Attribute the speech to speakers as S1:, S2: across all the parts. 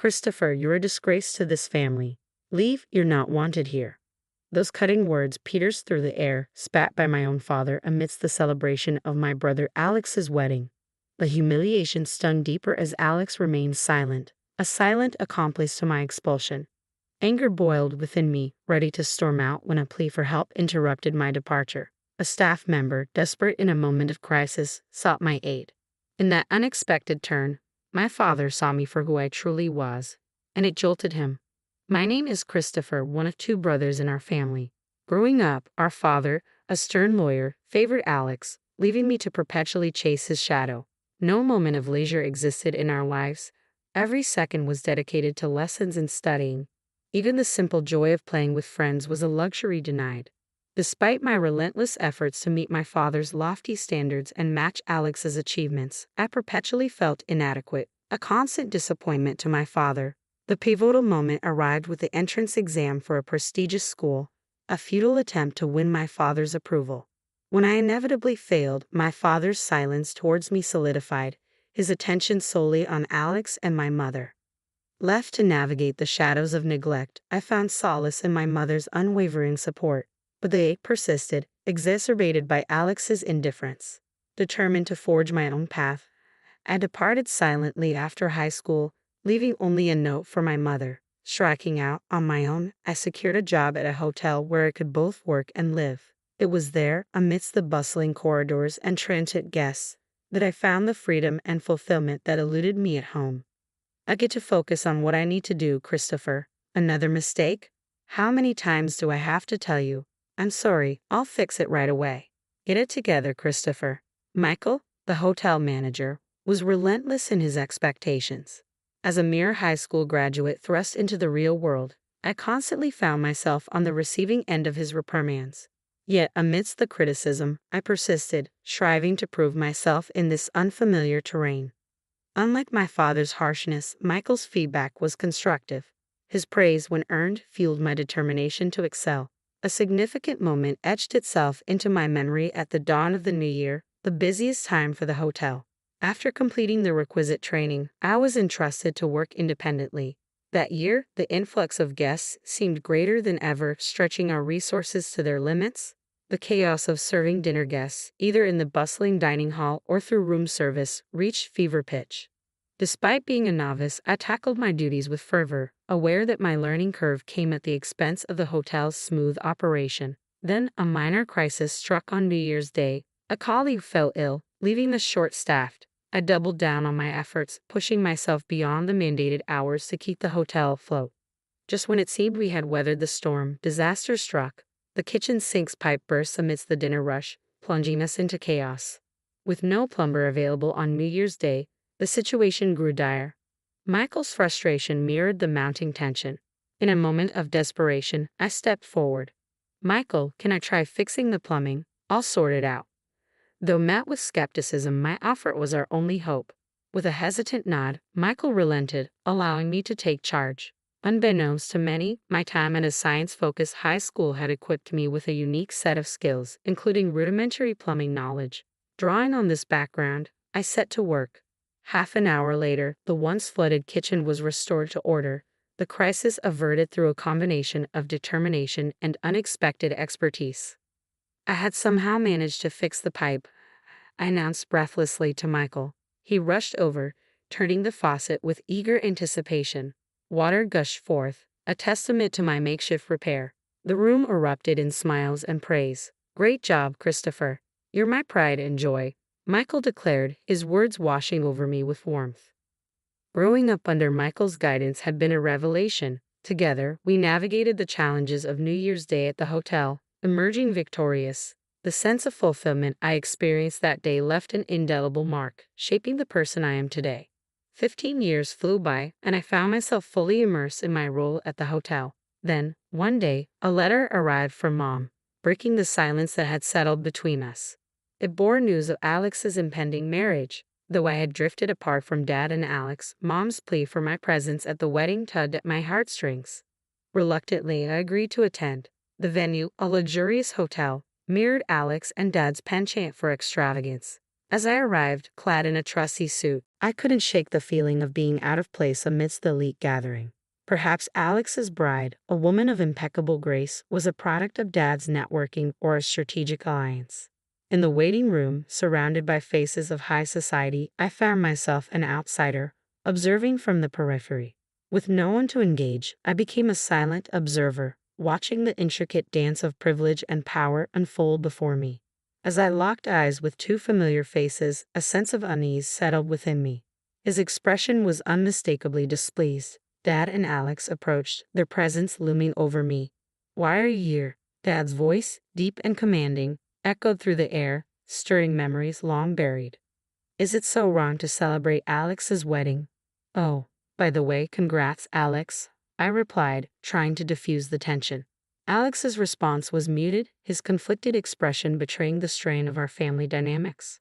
S1: "Christopher, you're a disgrace to this family. Leave, you're not wanted here." Those cutting words pierced through the air, spat by my own father amidst the celebration of my brother Alex's wedding. The humiliation stung deeper as Alex remained silent, a silent accomplice to my expulsion. Anger boiled within me, ready to storm out when a plea for help interrupted my departure. A staff member, desperate in a moment of crisis, sought my aid. In that unexpected turn, my father saw me for who I truly was, and it jolted him. My name is Christopher, one of two brothers in our family. Growing up, our father, a stern lawyer, favored Alex, leaving me to perpetually chase his shadow. No moment of leisure existed in our lives. Every second was dedicated to lessons and studying. Even the simple joy of playing with friends was a luxury denied. Despite my relentless efforts to meet my father's lofty standards and match Alex's achievements, I perpetually felt inadequate, a constant disappointment to my father. The pivotal moment arrived with the entrance exam for a prestigious school, a futile attempt to win my father's approval. When I inevitably failed, my father's silence towards me solidified, his attention solely on Alex and my mother. Left to navigate the shadows of neglect, I found solace in my mother's unwavering support. But the ache persisted, exacerbated by Alex's indifference. Determined to forge my own path, I departed silently after high school, leaving only a note for my mother. Striking out on my own, I secured a job at a hotel where I could both work and live. It was there, amidst the bustling corridors and transient guests, that I found the freedom and fulfillment that eluded me at home. I get to focus on what I need to do, Christopher. Another mistake? How many times do I have to tell you? I'm sorry, I'll fix it right away. Get it together, Christopher. Michael, the hotel manager, was relentless in his expectations. As a mere high school graduate thrust into the real world, I constantly found myself on the receiving end of his reprimands. Yet, amidst the criticism, I persisted, striving to prove myself in this unfamiliar terrain. Unlike my father's harshness, Michael's feedback was constructive. His praise, when earned, fueled my determination to excel. A significant moment etched itself into my memory at the dawn of the new year, the busiest time for the hotel. After completing the requisite training, I was entrusted to work independently. That year, the influx of guests seemed greater than ever, stretching our resources to their limits. The chaos of serving dinner guests, either in the bustling dining hall or through room service, reached fever pitch. Despite being a novice, I tackled my duties with fervor, aware that my learning curve came at the expense of the hotel's smooth operation. Then, a minor crisis struck on New Year's Day. A colleague fell ill, leaving us short-staffed. I doubled down on my efforts, pushing myself beyond the mandated hours to keep the hotel afloat. Just when it seemed we had weathered the storm, disaster struck. The kitchen sink's pipe burst amidst the dinner rush, plunging us into chaos. With no plumber available on New Year's Day, the situation grew dire. Michael's frustration mirrored the mounting tension. In a moment of desperation, I stepped forward. "Michael, can I try fixing the plumbing? I'll sort it out." Though met with skepticism, my offer was our only hope. With a hesitant nod, Michael relented, allowing me to take charge. Unbeknownst to many, my time at a science-focused high school had equipped me with a unique set of skills, including rudimentary plumbing knowledge. Drawing on this background, I set to work. Half an hour later, the once flooded kitchen was restored to order, the crisis averted through a combination of determination and unexpected expertise. I had somehow managed to fix the pipe, I announced breathlessly to Michael. He rushed over, turning the faucet with eager anticipation. Water gushed forth, a testament to my makeshift repair. The room erupted in smiles and praise. "Great job, Christopher. You're my pride and joy," Michael declared, his words washing over me with warmth. Growing up under Michael's guidance had been a revelation. Together, we navigated the challenges of New Year's Day at the hotel, emerging victorious. The sense of fulfillment I experienced that day left an indelible mark, shaping the person I am today. 15 years flew by, and I found myself fully immersed in my role at the hotel. Then, one day, a letter arrived from Mom, breaking the silence that had settled between us. It bore news of Alex's impending marriage. Though I had drifted apart from Dad and Alex, Mom's plea for my presence at the wedding tugged at my heartstrings. Reluctantly, I agreed to attend. The venue, a luxurious hotel, mirrored Alex and Dad's penchant for extravagance. As I arrived, clad in a trusty suit, I couldn't shake the feeling of being out of place amidst the elite gathering. Perhaps Alex's bride, a woman of impeccable grace, was a product of Dad's networking or a strategic alliance. In the waiting room, surrounded by faces of high society, I found myself an outsider, observing from the periphery. With no one to engage, I became a silent observer, watching the intricate dance of privilege and power unfold before me. As I locked eyes with two familiar faces, a sense of unease settled within me. His expression was unmistakably displeased. Dad and Alex approached, their presence looming over me. "Why are you here?" Dad's voice, deep and commanding, echoed through the air, stirring memories long buried. "Is it so wrong to celebrate Alex's wedding?" "Oh, by the way, congrats, Alex," I replied, trying to diffuse the tension. Alex's response was muted, his conflicted expression betraying the strain of our family dynamics.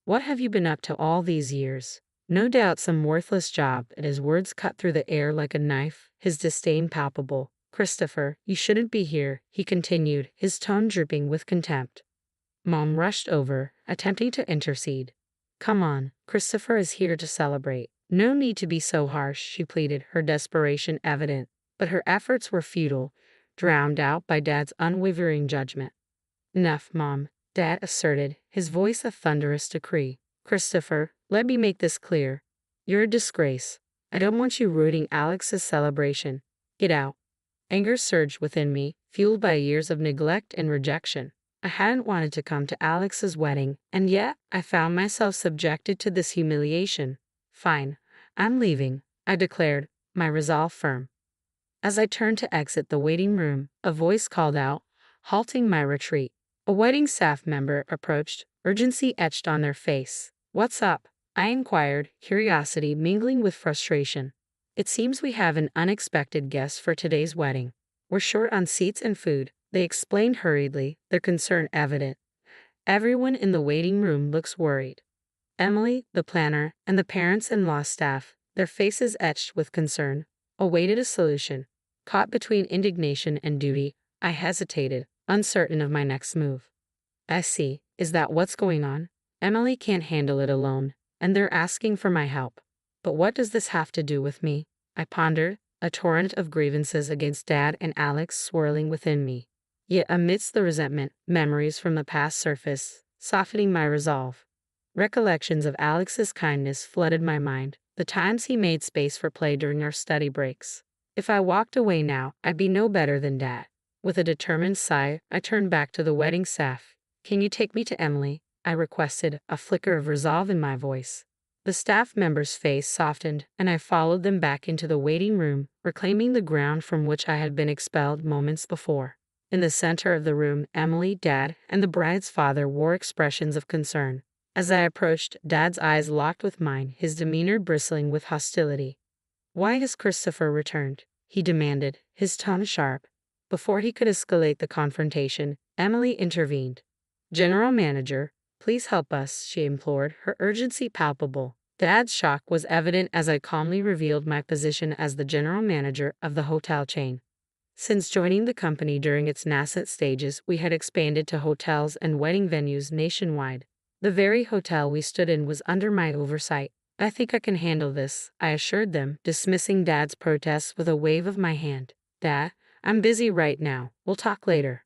S1: "What have you been up to all these years?" "No doubt some worthless job," and his words cut through the air like a knife, his disdain palpable. "Christopher, you shouldn't be here," he continued, his tone dripping with contempt. Mom rushed over, attempting to intercede. "Come on, Christopher is here to celebrate. No need to be so harsh," she pleaded, her desperation evident. But her efforts were futile, drowned out by Dad's unwavering judgment. "Enough, Mom," Dad asserted, his voice a thunderous decree. "Christopher, let me make this clear. You're a disgrace. I don't want you ruining Alex's celebration. Get out." Anger surged within me, fueled by years of neglect and rejection. I hadn't wanted to come to Alex's wedding, and yet I found myself subjected to this humiliation. "Fine, I'm leaving," I declared, my resolve firm. As I turned to exit the waiting room, a voice called out, halting my retreat. A wedding staff member approached, urgency etched on their face. "What's up?" I inquired, curiosity mingling with frustration. "It seems we have an unexpected guest for today's wedding. We're short on seats and food," they explained hurriedly, their concern evident. Everyone in the waiting room looks worried. Emily, the planner, and the parents-in-law staff, their faces etched with concern, awaited a solution. Caught between indignation and duty, I hesitated, uncertain of my next move. "I see. Is that what's going on? Emily can't handle it alone, and they're asking for my help. But what does this have to do with me?" I pondered, a torrent of grievances against Dad and Alex swirling within me. Yet amidst the resentment, memories from the past surfaced, softening my resolve. Recollections of Alex's kindness flooded my mind, the times he made space for play during our study breaks. If I walked away now, I'd be no better than Dad. With a determined sigh, I turned back to the wedding staff. "Can you take me to Emily?" I requested, a flicker of resolve in my voice. The staff member's face softened, and I followed them back into the waiting room, reclaiming the ground from which I had been expelled moments before. In the center of the room, Emily, Dad, and the bride's father wore expressions of concern. As I approached, Dad's eyes locked with mine, his demeanor bristling with hostility. "Why has Christopher returned?" he demanded, his tone sharp. Before he could escalate the confrontation, Emily intervened. "General Manager, please help us," she implored, her urgency palpable. Dad's shock was evident as I calmly revealed my position as the general manager of the hotel chain. Since joining the company during its nascent stages, we had expanded to hotels and wedding venues nationwide. The very hotel we stood in was under my oversight. "I think I can handle this," I assured them, dismissing Dad's protests with a wave of my hand. "Dad, I'm busy right now. We'll talk later."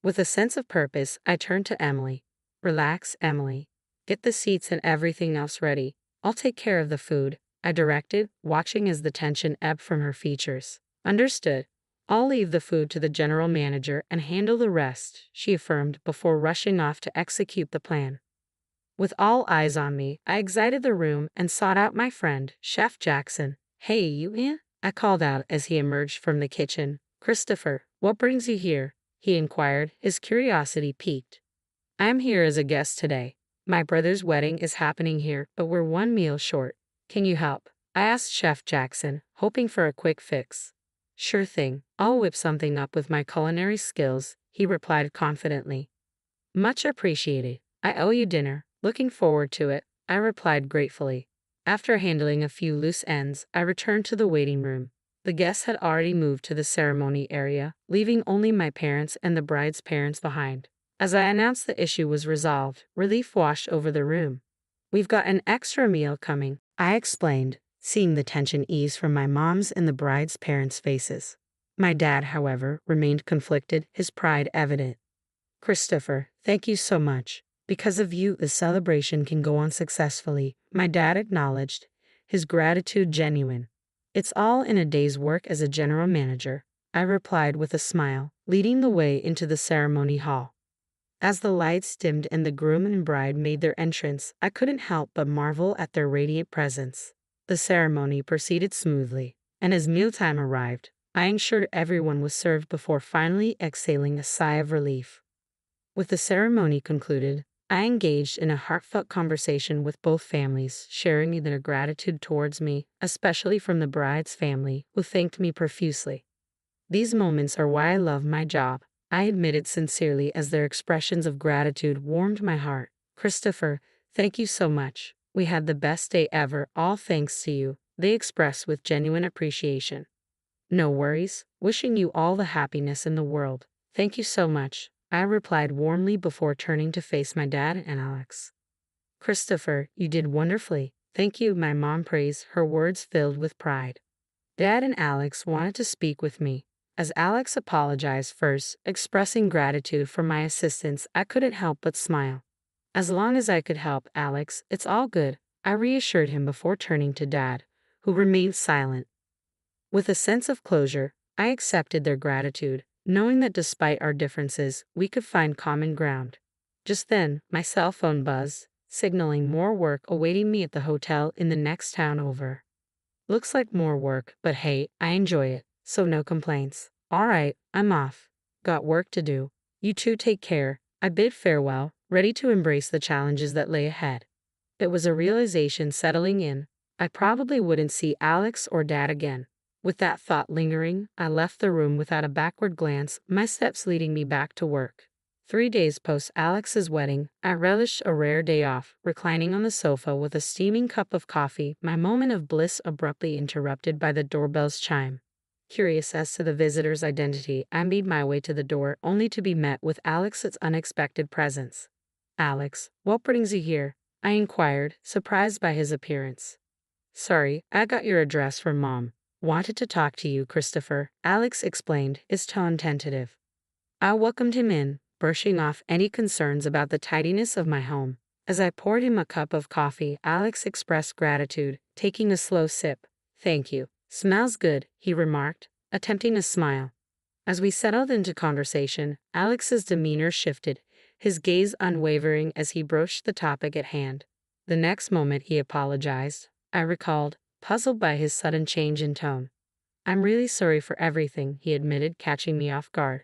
S1: With a sense of purpose, I turned to Emily. "Relax, Emily. Get the seats and everything else ready. I'll take care of the food," I directed, watching as the tension ebbed from her features. "Understood. I'll leave the food to the general manager and handle the rest," she affirmed before rushing off to execute the plan. With all eyes on me, I exited the room and sought out my friend, Chef Jackson. "Hey, you in?" I called out as he emerged from the kitchen. "Christopher, what brings you here?" he inquired, his curiosity piqued. "I'm here as a guest today. My brother's wedding is happening here, but we're one meal short. Can you help?" I asked Chef Jackson, hoping for a quick fix. "Sure thing. I'll whip something up with my culinary skills," he replied confidently. "Much appreciated. I owe you dinner. Looking forward to it," I replied gratefully. After handling a few loose ends, I returned to the waiting room. The guests had already moved to the ceremony area, leaving only my parents and the bride's parents behind. As I announced the issue was resolved, relief washed over the room. "We've got an extra meal coming," I explained, seeing the tension ease from my mom's and the bride's parents' faces. My dad, however, remained conflicted, his pride evident. "Christopher, thank you so much. Because of you, the celebration can go on successfully," my dad acknowledged, his gratitude genuine. "It's all in a day's work as a general manager," I replied with a smile, leading the way into the ceremony hall. As the lights dimmed and the groom and bride made their entrance, I couldn't help but marvel at their radiant presence. The ceremony proceeded smoothly, and as mealtime arrived, I ensured everyone was served before finally exhaling a sigh of relief. With the ceremony concluded, I engaged in a heartfelt conversation with both families, sharing their gratitude towards me, especially from the bride's family, who thanked me profusely. "These moments are why I love my job," I admitted sincerely as their expressions of gratitude warmed my heart. "Christopher, thank you so much. We had the best day ever, all thanks to you," they expressed with genuine appreciation. "No worries. Wishing you all the happiness in the world. Thank you so much," I replied warmly before turning to face my dad and Alex. "Christopher, you did wonderfully. Thank you," my mom praised, her words filled with pride. Dad and Alex wanted to speak with me. As Alex apologized first, expressing gratitude for my assistance, I couldn't help but smile. "As long as I could help, Alex, it's all good," I reassured him before turning to Dad, who remained silent. With a sense of closure, I accepted their gratitude, knowing that despite our differences, we could find common ground. Just then, my cell phone buzzed, signaling more work awaiting me at the hotel in the next town over. Looks like more work, but hey, I enjoy it, so no complaints. "All right, I'm off. Got work to do. You two take care," I bid farewell, ready to embrace the challenges that lay ahead. It was a realization settling in. I probably wouldn't see Alex or Dad again. With that thought lingering, I left the room without a backward glance, my steps leading me back to work. 3 days post Alex's wedding, I relished a rare day off, reclining on the sofa with a steaming cup of coffee, my moment of bliss abruptly interrupted by the doorbell's chime. Curious as to the visitor's identity, I made my way to the door, only to be met with Alex's unexpected presence. "Alex, what brings you here?" I inquired, surprised by his appearance. "Sorry, I got your address from Mom. Wanted to talk to you, Christopher," Alex explained, his tone tentative. I welcomed him in, brushing off any concerns about the tidiness of my home. As I poured him a cup of coffee, Alex expressed gratitude, taking a slow sip. "Thank you. Smells good," he remarked, attempting a smile. As we settled into conversation, Alex's demeanor shifted, his gaze unwavering as he broached the topic at hand. The next moment he apologized, I recalled, puzzled by his sudden change in tone. "I'm really sorry for everything," he admitted, catching me off guard.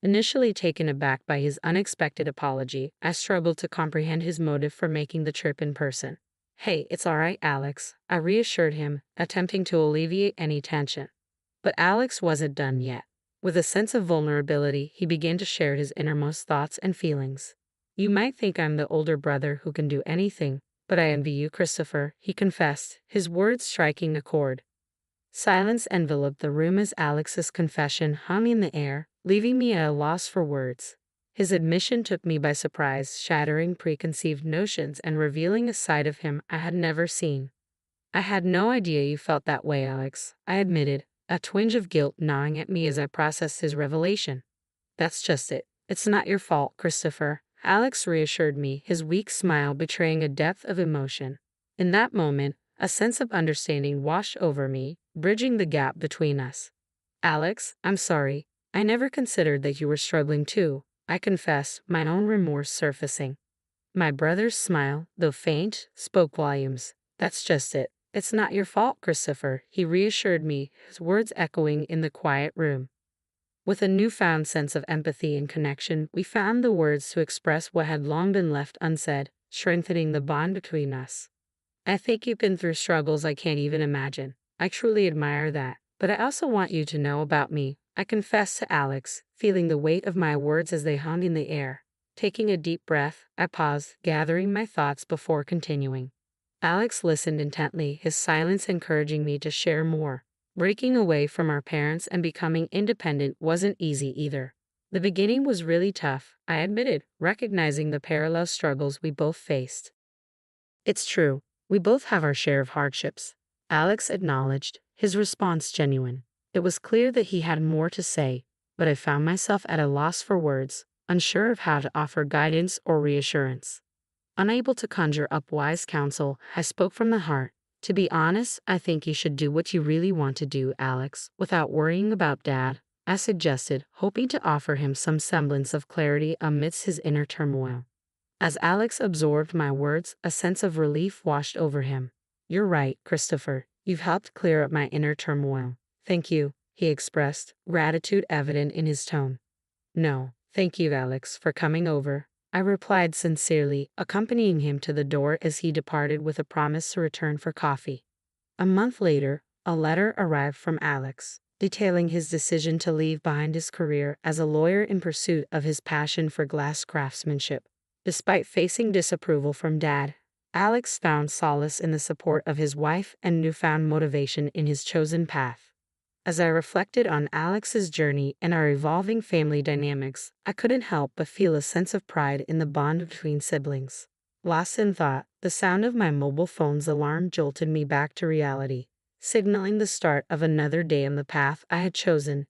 S1: Initially taken aback by his unexpected apology, I struggled to comprehend his motive for making the trip in person. "Hey, it's all right, Alex," I reassured him, attempting to alleviate any tension. But Alex wasn't done yet. With a sense of vulnerability, he began to share his innermost thoughts and feelings. "You might think I'm the older brother who can do anything, but I envy you, Christopher," he confessed, his words striking a chord. Silence enveloped the room as Alex's confession hung in the air, leaving me at a loss for words. His admission took me by surprise, shattering preconceived notions and revealing a side of him I had never seen. "I had no idea you felt that way, Alex," I admitted, a twinge of guilt gnawing at me as I processed his revelation. "That's just it. It's not your fault, Christopher," Alex reassured me, his weak smile betraying a depth of emotion. In that moment, a sense of understanding washed over me, bridging the gap between us. "Alex, I'm sorry. I never considered that you were struggling too," I confessed, my own remorse surfacing. My brother's smile, though faint, spoke volumes. "That's just it. It's not your fault, Christopher," he reassured me, his words echoing in the quiet room. With a newfound sense of empathy and connection, we found the words to express what had long been left unsaid, strengthening the bond between us. "I think you've been through struggles I can't even imagine. I truly admire that. But I also want you to know about me," I confessed to Alex, feeling the weight of my words as they hung in the air. Taking a deep breath, I paused, gathering my thoughts before continuing. Alex listened intently, his silence encouraging me to share more. Breaking away from our parents and becoming independent wasn't easy either. The beginning was really tough, I admitted, recognizing the parallel struggles we both faced. It's true, we both have our share of hardships, Alex acknowledged, his response genuine. It was clear that he had more to say, but I found myself at a loss for words, unsure of how to offer guidance or reassurance. Unable to conjure up wise counsel, I spoke from the heart. To be honest, I think you should do what you really want to do, Alex, without worrying about Dad, I suggested, hoping to offer him some semblance of clarity amidst his inner turmoil. As Alex absorbed my words, a sense of relief washed over him. You're right, Christopher. You've helped clear up my inner turmoil. Thank you, he expressed, gratitude evident in his tone. No, thank you, Alex, for coming over, I replied sincerely, accompanying him to the door as he departed with a promise to return for coffee. A month later, a letter arrived from Alex, detailing his decision to leave behind his career as a lawyer in pursuit of his passion for glass craftsmanship. Despite facing disapproval from Dad, Alex found solace in the support of his wife and newfound motivation in his chosen path. As I reflected on Alex's journey and our evolving family dynamics, I couldn't help but feel a sense of pride in the bond between siblings. Lost in thought, the sound of my mobile phone's alarm jolted me back to reality, signaling the start of another day on the path I had chosen.